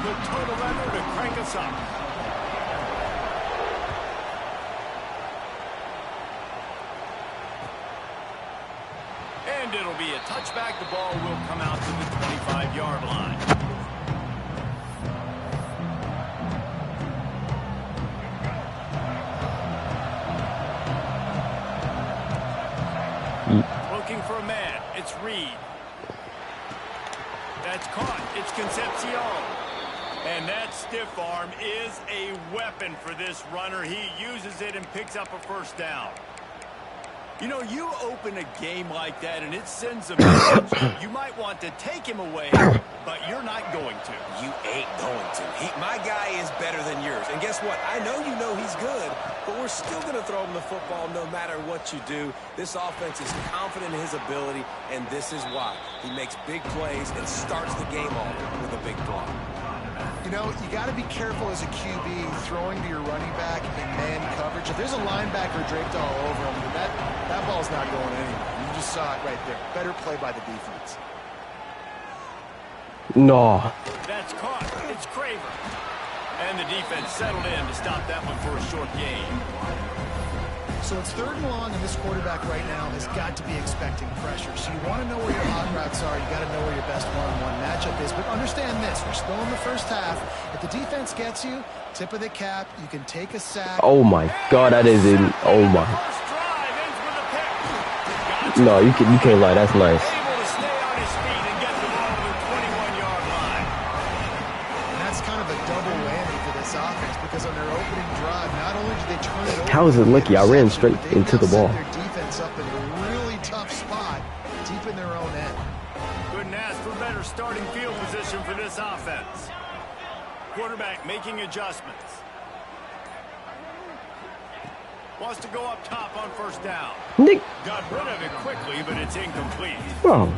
the total runner to crank us up. And it'll be a touchback. The ball will come out to the 25-yard line. Looking for a man. It's Reed. That's caught. It's Concepcion. And that stiff arm is a weapon for this runner. He uses it and picks up a first down. You know, you open a game like that and it sends a message. You might want to take him away, but you're not going to. You ain't going to. My guy is better than yours. And guess what? I know you know he's good, but we're still going to throw him the football no matter what you do. This offense is confident in his ability, and this is why. He makes big plays and starts the game off with a big play. You know, you got to be careful as a QB throwing to your running back in man coverage. If there's a linebacker draped all over him, that ball's not going anywhere. You just saw it right there. Better play by the defense. No. That's caught. It's Craver. And the defense settled in to stop that one for a short gain. So it's 3rd and long, and this quarterback right now has got to be expecting pressure. So you want to know where your hot routes are. You got to know where your best one-on-one matchup is. But understand this: we're still in the first half. If the defense gets you, tip of the cap. You can take a sack. Oh my God, that is in. Oh my. No, you can't lie. That's nice. Able to stay on his feet and get the ball to the 21-yard line. And that's kind of a double whammy for this offense, because on their opening drive, not only did they turn it over. How is it lucky? I ran straight into the ball. Their defense up in a really tough spot, deep in their own end. Couldn't ask for better starting field position for this offense. Quarterback making adjustments. Wants to go up top on first down. Nick. Got rid of it quickly, but it's incomplete. Oh.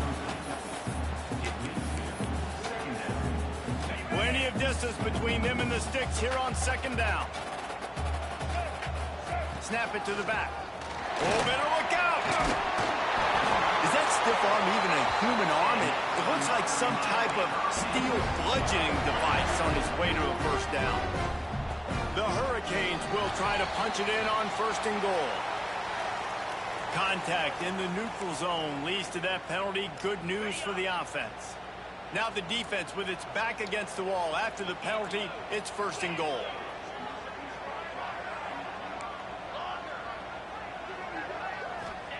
Plenty of distance between them and the sticks here on 2nd down. Snap it to the back. Oh, better look out! Is that stiff arm even a human arm? It looks like some type of steel bludgeoning device on his way to a first down. The Hurricanes will try to punch it in on 1st and goal. Contact in the neutral zone leads to that penalty. Good news for the offense. Now the defense with its back against the wall. After the penalty, it's 1st and goal.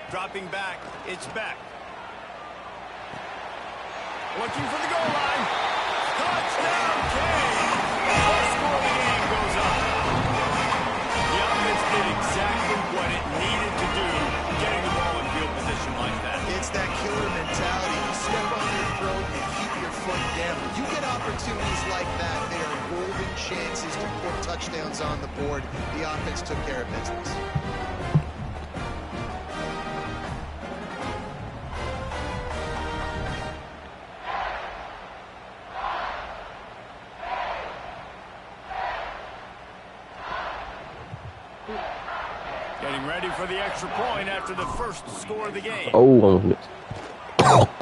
Dropping back, it's Beck. Looking for the goal line. Touchdown, Kane! First score of the game goes up. The offense did exactly what it needed to do, getting the ball in field position like that. It's that killer mentality. You step on your throat and keep your foot down. When you get opportunities like that, they are golden chances to put touchdowns on the board. The offense took care of business. Getting ready for the extra point after the first score of the game. Oh.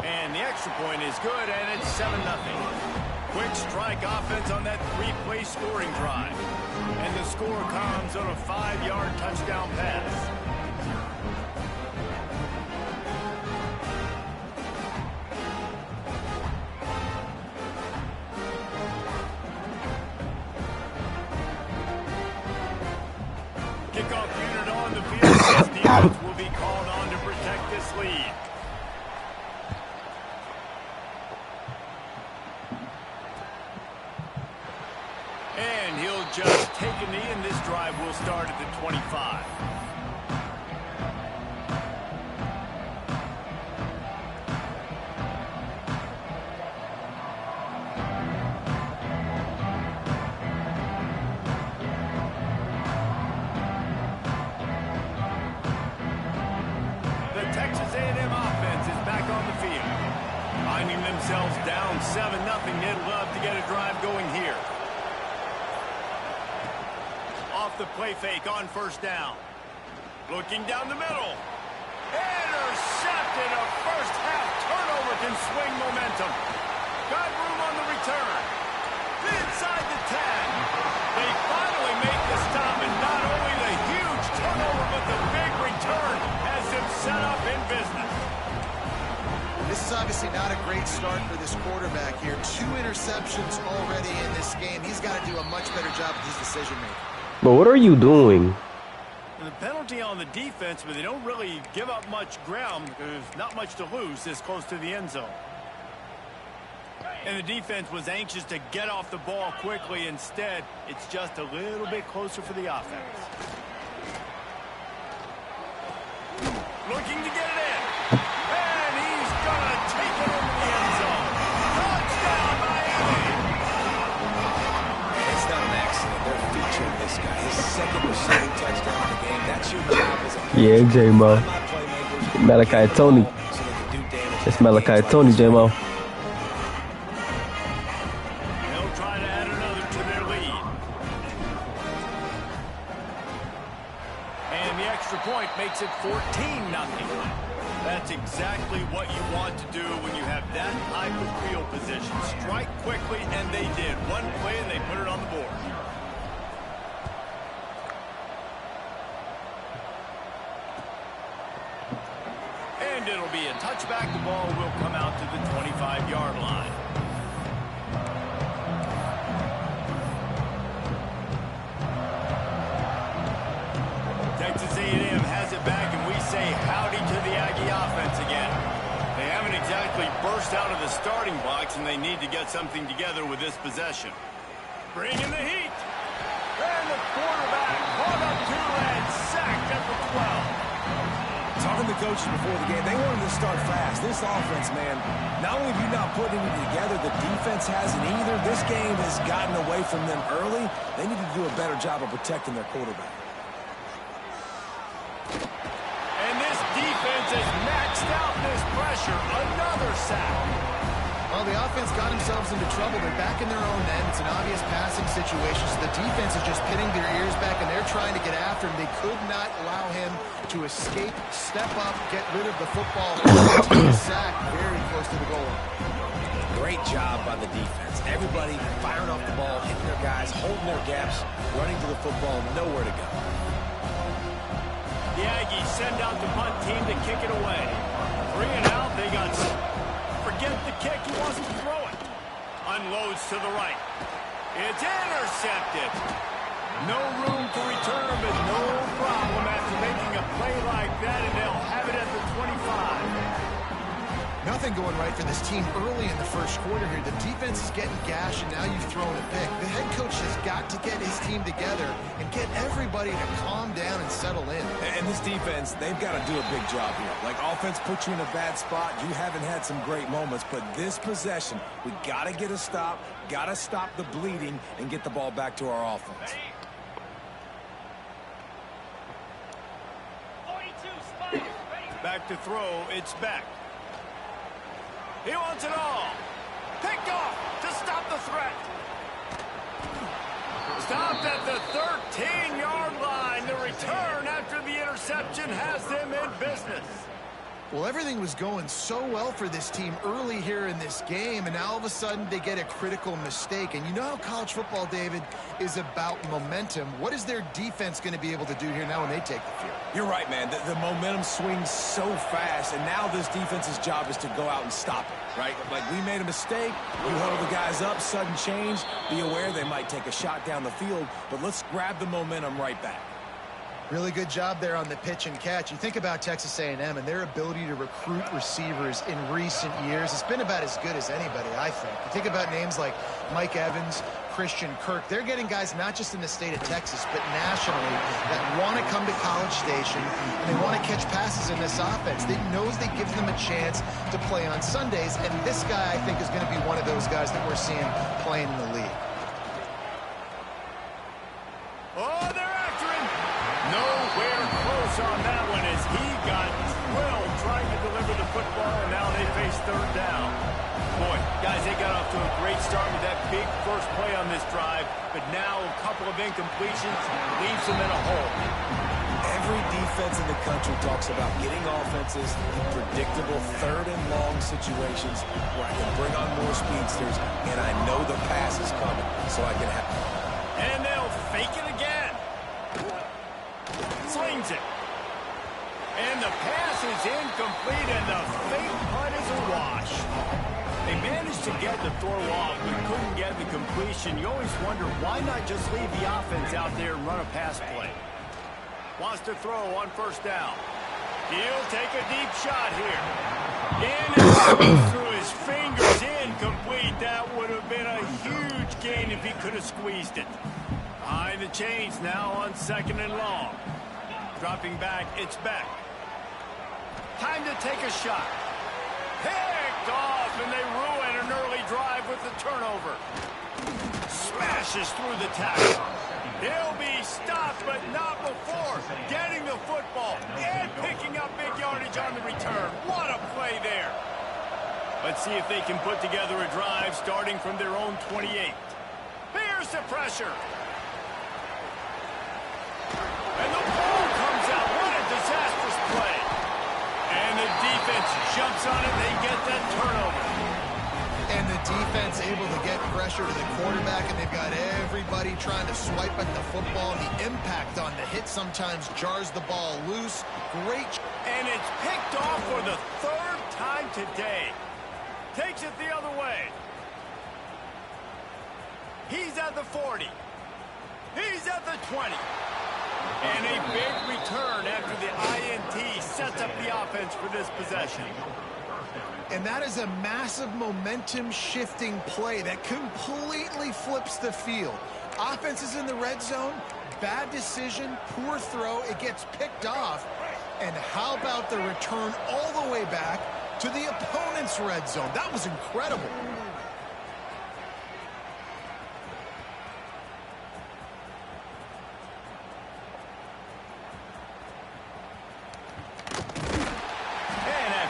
And the extra point is good, and it's 7-0. Quick strike offense on that 3-play scoring drive. And the score comes on a 5-yard touchdown pass. Kickoff unit on the field. This defense will be called on to protect this lead. And he'll just take a knee, and this drive will start at the 25. The Texas A&M offense is back on the field. Finding themselves down 7-0, they'd love to get a drive going here. Off the play fake on first down. Looking down the middle. Intercepted. A first half turnover can swing momentum. Got room on the return. Inside. is obviously not a great start for this quarterback here. 2 interceptions already in this game. He's got to do a much better job with his decision-making. But what are you doing? The penalty on the defense, but they don't really give up much ground. There's not much to lose this close to the end zone. And the defense was anxious to get off the ball quickly. Instead, it's just a little bit closer for the offense. Looking to get it in. And he's going to take it into the end zone. Touchdown, Miami! It's not an accident. They're featuring this guy. His second receiving touchdown in the game. That's your job as a Yeah, J-Mo. Malachi Tony. It's Malachi Tony, J-Mo. They'll try to add another to their lead. And the extra point makes it 14-0. That's exactly what you want to do when you have that type of field position. Strike quickly, and they did. One play, and they put it on the board. And it'll be a touchback. The ball will come out to the 25-yard line. Texas A&M has it back, and we say howdy to the Aggie offense again. They haven't exactly burst out of the starting blocks, and they need to get something together with this possession. Bring in the heat. And the quarterback caught up to and sacked at the 12. Talking to the coaches before the game, they wanted to start fast. This offense, man, not only have you not put anything together, the defense hasn't either. This game has gotten away from them early. They need to do a better job of protecting their quarterback. And this defense has maxed out this pressure. Another sack. Well, the offense got themselves into trouble. They're back in their own end. It's an obvious passing situation. So the defense is just pinning their ears back, and they're trying to get after him. They could not allow him to escape, step up, get rid of the football, and sack very close to the goal line. Great job by the defense. Everybody firing off the ball, hitting their guys, holding their gaps, running to the football, nowhere to go. The Aggies send out the punt team to kick it away. 3 and out, they got... Forget the kick, he wants to throw it. Unloads to the right. It's intercepted. No room for return, but no problem after making a play like that, and they'll have it at the 25. Nothing going right for this team early in the first quarter here. The defense is getting gashed, and now you've thrown a pick. The head coach has got to get his team together and get everybody to calm down and settle in. And this defense, they've got to do a big job here. Like, offense puts you in a bad spot. You haven't had some great moments, but this possession, we got to get a stop, got to stop the bleeding, and get the ball back to our offense. Back to throw, it's back. He wants it all. Picked off to stop the threat. Stopped at the 13-yard line. The return after the interception has them in business. Well, everything was going so well for this team early here in this game, and now all of a sudden they get a critical mistake. And you know how college football, David, is about momentum. What is their defense going to be able to do here now when they take the field? You're right, man. The momentum swings so fast, and now this defense's job is to go out and stop it, right? Like, we made a mistake. You huddle the guys up, sudden change. Be aware they might take a shot down the field, but let's grab the momentum right back. Really good job there on the pitch and catch. You think about Texas A&M and their ability to recruit receivers in recent years. It's been about as good as anybody, I think. You think about names like Mike Evans, Christian Kirk. They're getting guys not just in the state of Texas, but nationally that want to come to College Station and they want to catch passes in this offense. They knows they give them a chance to play on Sundays, and this guy, I think, is going to be one of those guys that we're seeing playing in the league. Oh, they're after him. Nowhere close on that one as he got drilled trying to deliver the football, and now they face third down. Boy, guys, they got off to a great start with that big first play on this drive, but now a couple of incompletions leaves them in a hole. Every defense in the country talks about getting offenses in predictable third and long situations where I can bring on more speedsters, and I know the pass is coming, so I can have... And they'll fake it again. Slings it. And the pass is incomplete, and the fake punt is a wash. They managed to get the throw off, but couldn't get the completion. You always wonder, why not just leave the offense out there and run a pass play? Wants to throw on first down. He'll take a deep shot here. And it goes through his fingers, incomplete. That would have been a huge gain if he could have squeezed it. Behind the chains now on 2nd and long. Dropping back, it's back. Time to take a shot. Picked off, and they ruin an early drive with the turnover. Smashes through the tackle. He'll be stopped, but not before getting the football and picking up big yardage on the return. What a play there. Let's see if they can put together a drive starting from their own 28. Here's the pressure. And the ball comes out. What a disastrous play. And the defense jumps on it. They get that turnover. And the defense able to get pressure to the quarterback, and they've got everybody trying to swipe at the football. And the impact on the hit sometimes jars the ball loose. Great. And it's picked off for the 3rd time today. Takes it the other way. He's at the 40. He's at the 20. And a big return after the INT sets up the offense for this possession. And that is a massive momentum-shifting play that completely flips the field. Offense is in the red zone. Bad decision, poor throw. It gets picked off. And how about the return all the way back to the opponent's red zone? That was incredible.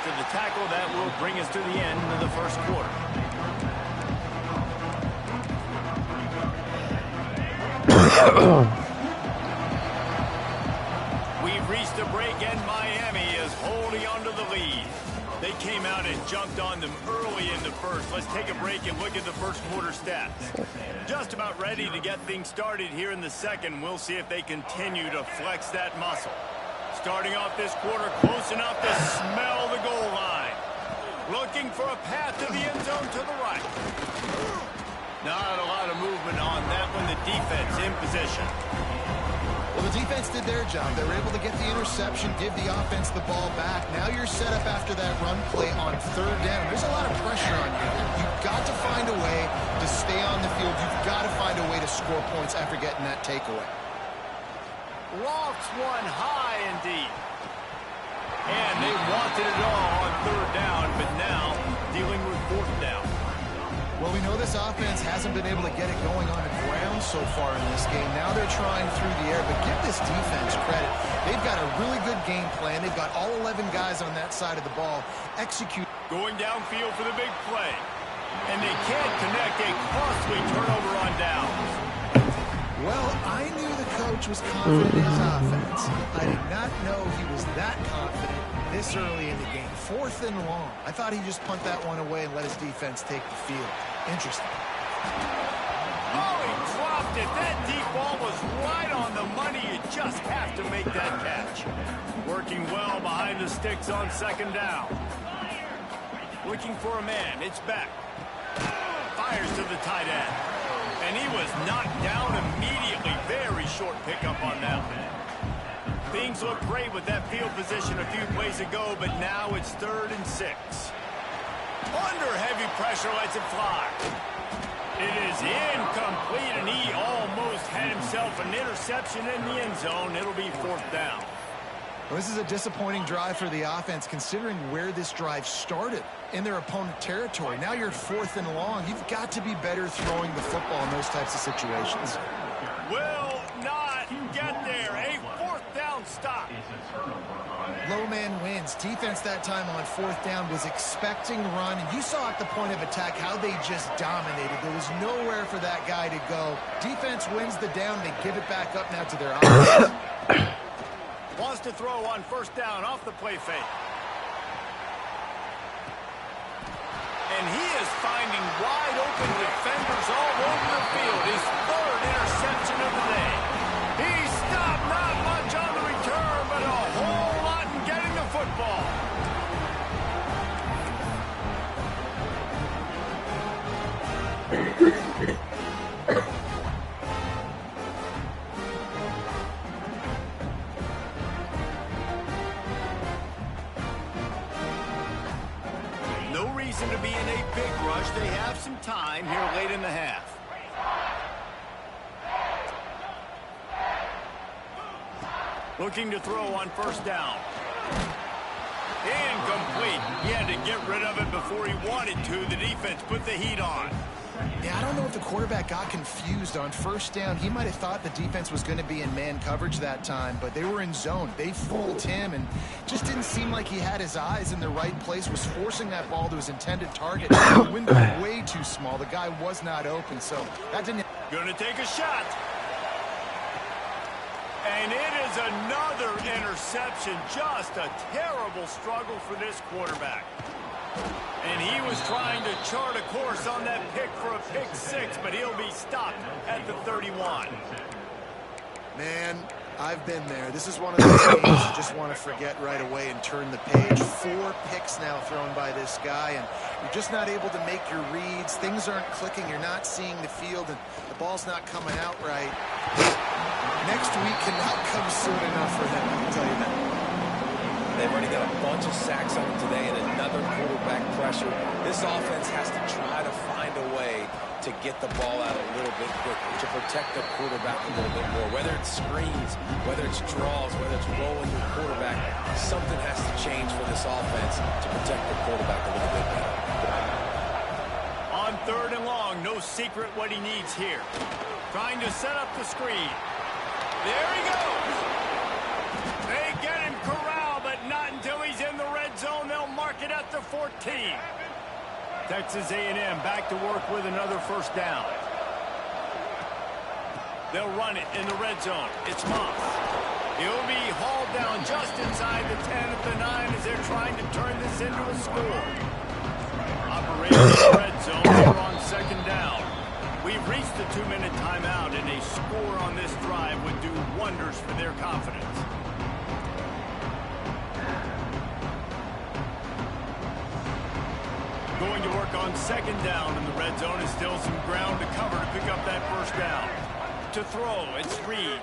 The tackle that will bring us to the end of the first quarter. We've reached the break, and Miami is holding on to the lead. They came out and jumped on them early in the first. Let's take a break and look at the first quarter stats. Just about ready to get things started here in the second. We'll see if they continue to flex that muscle. Starting off this quarter close enough to smell the goal line. Looking for a path to the end zone to the right. Not a lot of movement on that one. The defense in position. Well, the defense did their job. They were able to get the interception, give the offense the ball back. Now you're set up after that run play on 3rd down. There's a lot of pressure on you. You've got to find a way to stay on the field. You've got to find a way to score points after getting that takeaway. Lofts one high and deep. And they wanted it all on 3rd down, but now dealing with 4th down. Well, we know this offense hasn't been able to get it going on the ground so far in this game. Now they're trying through the air, but give this defense credit. They've got a really good game plan. They've got all 11 guys on that side of the ball. Execute. Going downfield for the big play. And they can't connect. A costly turnover on downs. Well, I knew the coach was confident in his offense. I did not know he was that confident this early in the game. 4th and long. I thought he'd just punt that one away and let his defense take the field. Interesting. Oh, he dropped it. That deep ball was right on the money. You just have to make that catch. Working well behind the sticks on 2nd down. Looking for a man. It's back. Fires to the tight end. And he was knocked down immediately. Very short pickup on that one. Things look great with that field position a few plays ago, but now it's 3rd and 6. Under heavy pressure, lets it fly. It is incomplete, and he almost had himself an interception in the end zone. It'll be 4th down. Well, this is a disappointing drive for the offense, considering where this drive started in their opponent territory. Now you're at 4th and long. You've got to be better throwing the football in those types of situations. Will not get there. A 4th down stop. Low man wins. Defense that time on 4th down was expecting run. And you saw at the point of attack how they just dominated. There was nowhere for that guy to go. Defense wins the down. They give it back up now to their offense. Wants to throw on 1st down off the play fake. And he is finding wide open defenders all over the field. His 3rd interception of the day. He stopped not much on the return, but a whole lot in getting Looking to throw on first down. Incomplete. He had to get rid of it before he wanted to. The defense put the heat on. Yeah, I don't know if the quarterback got confused on first down. He might have thought the defense was going to be in man coverage that time, but they were in zone. They fooled him and just didn't seem like he had his eyes in the right place, was forcing that ball to his intended target. The window way too small. The guy was not open, so that didn't... Gonna take a shot. And it is another interception. Just a terrible struggle for this quarterback. And he was trying to chart a course on that pick for a pick six, but he'll be stopped at the 31. Man, I've been there. This is one of those games you just want to forget right away and turn the page. 4 picks now thrown by this guy, and you're just not able to make your reads. Things aren't clicking. You're not seeing the field, and the ball's not coming out right. Next week cannot come soon enough for him, I can tell you that. They've already got a bunch of sacks on him today and another quarterback pressure. This offense has to try to find a way to get the ball out a little bit quicker, to protect the quarterback a little bit more. Whether it's screens, whether it's draws, whether it's rolling your quarterback, something has to change for this offense to protect the quarterback a little bit better. On 3rd and long, no secret what he needs here. Trying to set up the screen. There he goes. They get him corralled, but not until he's in the red zone. They'll mark it at the 14. Texas A&M back to work with another first down. They'll run it in the red zone. It's Moss. He'll be hauled down just inside the 10 at the 9 as they're trying to turn this into a score. Operating in the red zone, they're on 2nd down. We've reached the 2-minute timeout, and a score on this drive would do wonders for their confidence. Going to work on 2nd down in the red zone is still some ground to cover to pick up that first down. To throw, it's Reed.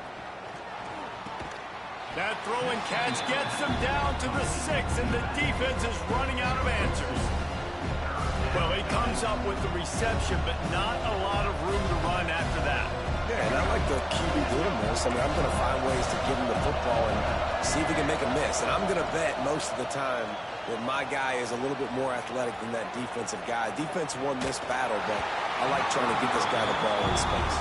That throw and catch gets them down to the 6, and the defense is running out of answers. Well, he comes up with the reception, but not a lot of room to run after that. Yeah, and I like the QB doing this. I mean, I'm going to find ways to give him the football and see if he can make a miss. And I'm going to bet most of the time that my guy is a little bit more athletic than that defensive guy. Defense won this battle, but I like trying to get this guy the ball in space.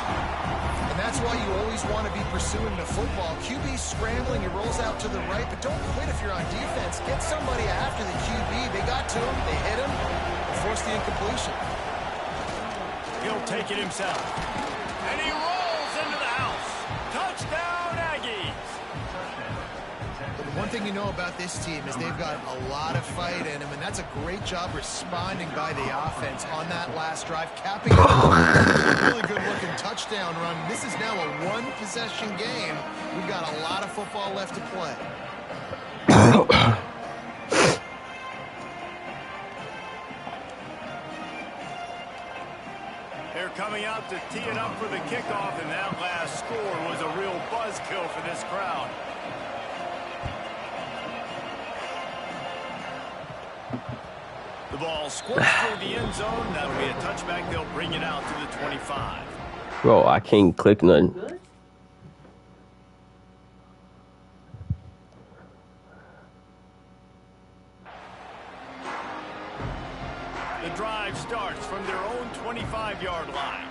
And that's why you always want to be pursuing the football. QB scrambling, he rolls out to the right, but don't quit if you're on defense. Get somebody after the QB. They got to him, they hit him, and forced the incompletion. He'll take it himself. And he rolls into the house. Touchdown, Aggies. One thing you know about this team is they've got a lot of fight in them, and that's a great job responding by the offense on that last drive, capping it off. Really good-looking touchdown run. This is now a 1-possession game. We've got a lot of football left to play. They're coming out to tee it up for the kickoff, and that last score was a real buzzkill for this crowd. The ball squirts through the end zone. That'll be a touchback. They'll bring it out to the 25. Bro, I can't click nothing. The drive starts from their own 25-yard line.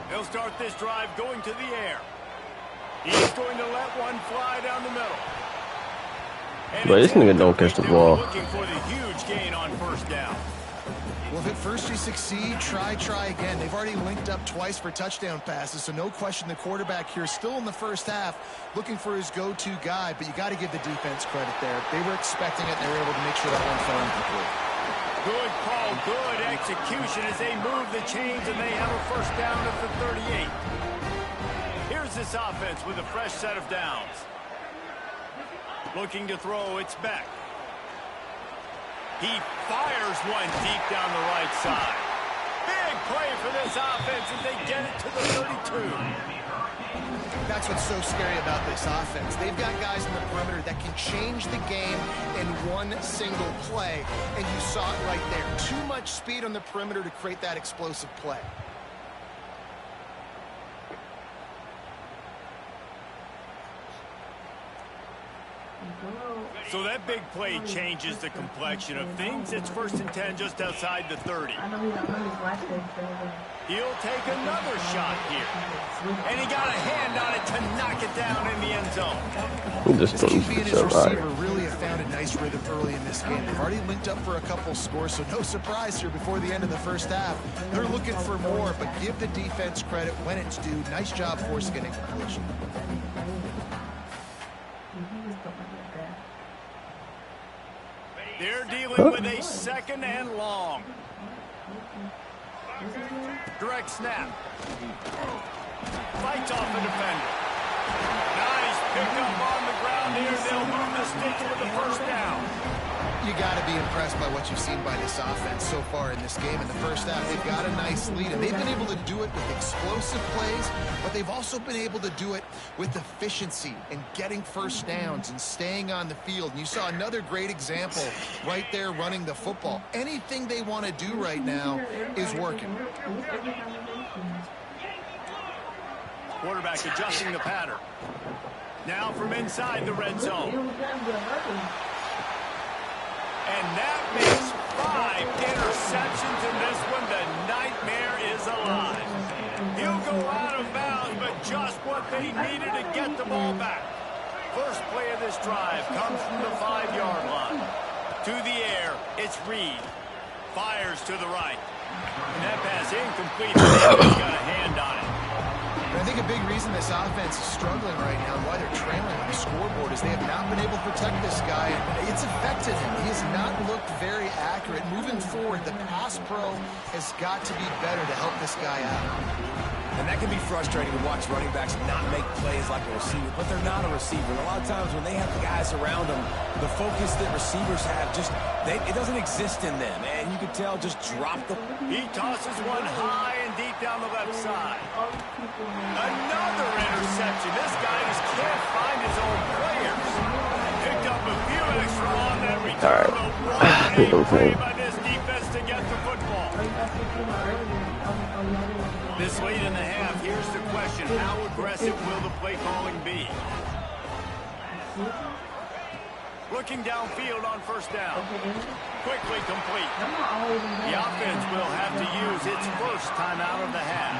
They'll start this drive going to the air. He's going to let one fly down the middle. But this nigga don't catch the ball. Looking for the huge gain on first down. Well, if at first you succeed, try again. They've already linked up twice for touchdown passes, so no question the quarterback here still in the first half looking for his go-to guy, but you got to give the defense credit there. They were expecting it, and they were able to make sure that one fell incomplete. Good call, good execution as they move the chains, and they have a first down at the 38. Here's this offense with a fresh set of downs. Looking to throw, it's Beck. He fires one deep down the right side. Big play for this offense as they get it to the 32. That's what's so scary about this offense. They've got guys in the perimeter that can change the game in one single play, and you saw it right there. Too much speed on the perimeter to create that explosive play. So that big play changes the complexion of things. It's 1st and 10 just outside the 30. He'll take another shot here. And he got a hand on it to knock it down in the end zone. This QB and his receiver really have found a nice rhythm early in this game. They've already linked up for a couple scores, so no surprise here before the end of the first half. They're looking for more, but give the defense credit when it's due. Nice job forcing an incompletion. They're dealing with a 2nd and long. Direct snap. Fights off the defender. Nice pickup on the ground here. They'll move the sticks with the 1st down. You got to be impressed by what you've seen by this offense so far in this game. In the first half, they've got a nice lead, and they've been able to do it with explosive plays, but they've also been able to do it with efficiency and getting 1st downs and staying on the field. And you saw another great example right there running the football. Anything they want to do right now is working. Quarterback adjusting the pattern. Now from inside the red zone. And that makes 5 interceptions in this one. The nightmare is alive. He'll go out of bounds, but just what they needed to get the ball back. First play of this drive comes from the 5-yard line. To the air, it's Reed. Fires to the right. And that pass incomplete. He's got a hand on it. I think a big reason this offense is struggling right now and why they're trailing on the scoreboard is they have not been able to protect this guy, and it's affected him. He has not looked very accurate. Moving forward, the pass pro has got to be better to help this guy out. And that can be frustrating to watch running backs not make plays like a receiver, but they're not a receiver. And a lot of times when they have guys around them, the focus that receivers have it doesn't exist in them. And you can tell just drop the... He tosses one high and deep down the left side. Another interception. This guy just can't find his own players. Picked up a few extra on that return. All right. By this defense to get the football. This late in the half, here's the question. How aggressive will the play calling be? Looking downfield on 1st down. Quickly complete. The offense will have to use its 1st timeout of the half.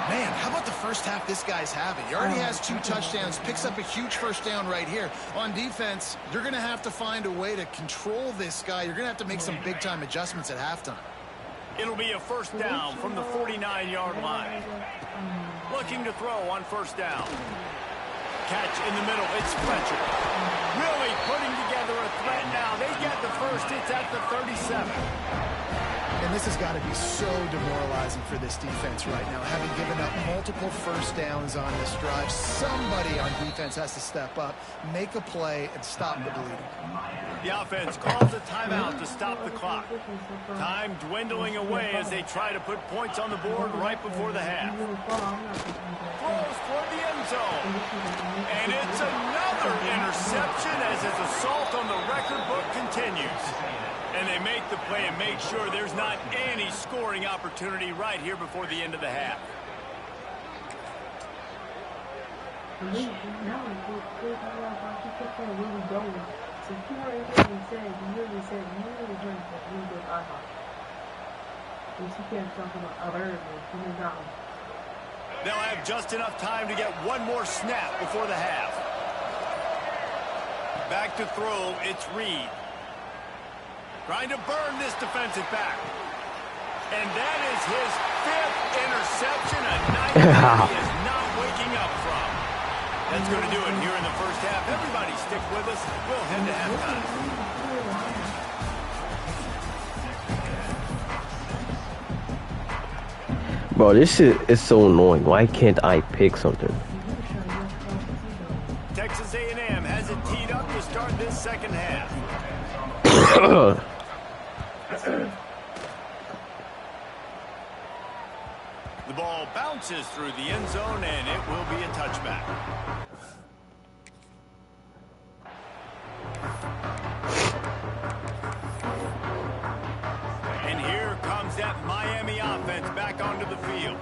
Man, how about the first half this guy's having? He already has 2 touchdowns, picks up a huge 1st down right here. On defense, you're going to have to find a way to control this guy. You're going to have to make some big-time adjustments at halftime. It'll be a 1st down from the 49-yard line. Looking to throw on 1st down. Catch in the middle. It's Fletcher. Really putting together a threat now. They get the 1st. It's at the 37. And this has got to be so demoralizing for this defense right now, having given up multiple 1st downs on this drive. Somebody on defense has to step up, make a play, and stop the bleeding. The offense calls a timeout to stop the clock. Time dwindling away as they try to put points on the board right before the half. Throws toward the end zone. And it's another interception as his assault on the record book continues. And they make the play and make sure there's not any scoring opportunity right here before the end of the half. They'll have just enough time to get one more snap before the half. Back to throw, it's Reed. Trying to burn this defensive back. And that is his 5th interception, a night he is not waking up from. That's going to do it here in the first half. Everybody stick with us. We'll head to halftime. Bro, this shit is so annoying. Why can't I pick something? Texas A&M has it teed up to start this 2nd half. The ball bounces through the end zone, and it will be a touchback. And here comes that Miami offense back onto the field.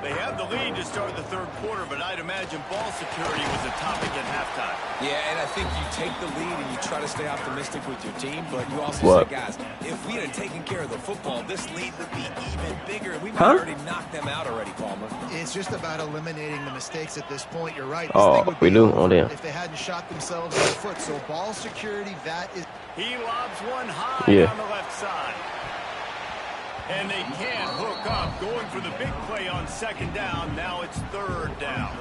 They have the lead to start the third quarter, but I'd imagine ball security was a topic at halftime. Yeah, and I think you take the lead and you try to stay optimistic with your team, but you also say, guys, if we had taken care of the football, this lead would be even bigger, and we might already knock them out already, Palmer. It's just about eliminating the mistakes at this point. You're right. We do? Oh, damn. If they hadn't shot themselves in the foot. So ball security, that is... He lobs one high on the left side. And they can't hook up. Going for the big play on second down. Now it's third down.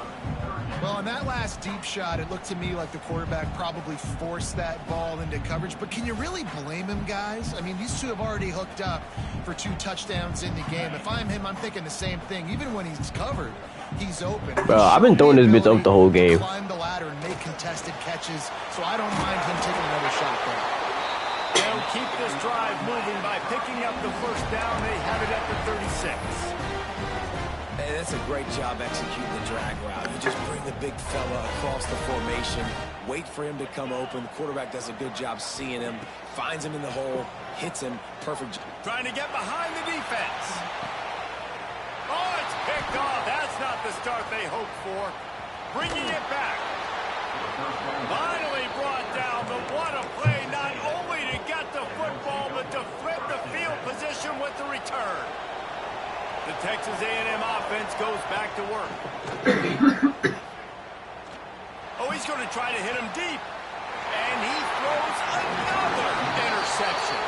Well, on that last deep shot, it looked to me like the quarterback probably forced that ball into coverage. But can you really blame him, guys? I mean, these two have already hooked up for 2 touchdowns in the game. If I'm him, I'm thinking the same thing. Even when he's covered, he's open. Bro, I've been throwing this bitch up the whole game. Climb the ladder and make contested catches, so I don't mind him taking another shot there. They'll keep this drive moving by picking up the first down. They have it at the 36. Hey, that's a great job executing the drag route. You just bring the big fella across the formation, wait for him to come open. The quarterback does a good job seeing him, finds him in the hole, hits him. Perfect. Trying to get behind the defense. Oh, it's picked off. That's not the start they hoped for. Bringing it back. Finally brought down, but what a play, not only to get the football, but to flip the field position with the return. The Texas A&M offense goes back to work. Oh, he's going to try to hit him deep. And he throws another interception.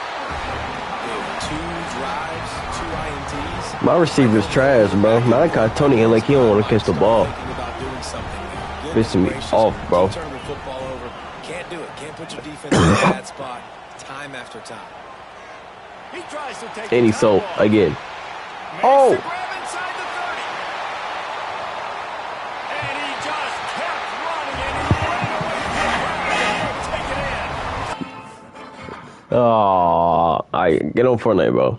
2 drives, 2 INTs. My receiver's trash, bro. Malachi Tony ain't like he don't want to catch the ball. Pissing me off, bro. Turn the football over. Can't do it. Can't put your defense in a bad spot time after time. He tries to take And he sold again. Makes Oh! the grab inside the 30. And he just kept running, and he ran away from the take it in. Oh, all right, get on Fortnite, bro.